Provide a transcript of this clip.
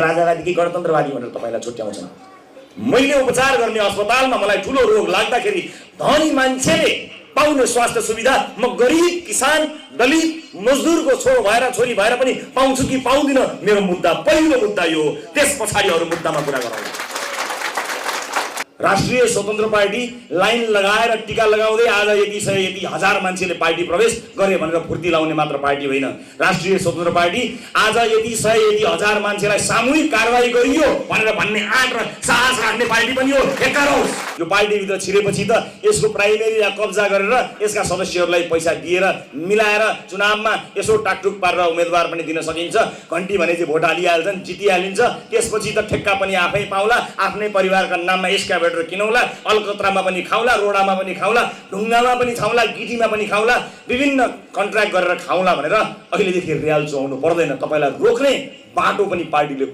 राजावादी कि गणतन्त्रवादी भनेर तपाईलाई छुट्याउँछन्। मैले उपचार गर्ने अस्पतालमा मलाई ठुलो रोग लाग्दाखेरि धनी मान्छेले पाउने स्वास्थ्य सुविधा म गरिब किसान दलित मजदुरको छोरो भएर छोरी भएर पनि पाउँछु कि पाउँदिन, मेरो मुद्दा पहिलो मुद्दा यो। त्यस पछाडि अरू मुद्दामा कुरा गरौँ। राष्ट्रिय स्वतन्त्र पार्टी लाइन लगाएर टीका लगाउँदै आज यति सय यति हजार मान्छेले पार्टी प्रवेश गरे भनेर फुर्ती लाउने मात्र पार्टी होइन। राष्ट्रिय स्वतन्त्र पार्टी आज यति सय यति हजार मान्छेलाई सामूहिक कारबाही गरियो भनेर भन्ने आँट र साहस राख्ने पार्टी पनि हो। हेकारोस् यो पार्टीभित्र छिरेपछि त यसको प्राइमेरीलाई कब्जा गरेर यसका सदस्यहरूलाई पैसा दिएर मिलाएर चुनावमा यसो टाकटुक पारेर उम्मेदवार पनि दिन सकिन्छ। घन्टी भने चाहिँ भोट हालिहाल्छन्, जितिहालिन्छ। त्यसपछि त ठेक्का पनि आफै पाउला, आफ्नै परिवारका नाममा एस्काभेटर किनौला, अलकत्रामा पनि खाउला, रोडामा पनि खाउला, ढुङ्गामा पनि खाउला, गिटीमा पनि खाउला, विभिन्न कन्ट्र्याक्ट गरेर खाउला भनेर अहिलेदेखि रियाल चुहाउनु पर्दैन। तपाईलाई रोक्ने बाटो पनि पार्टीले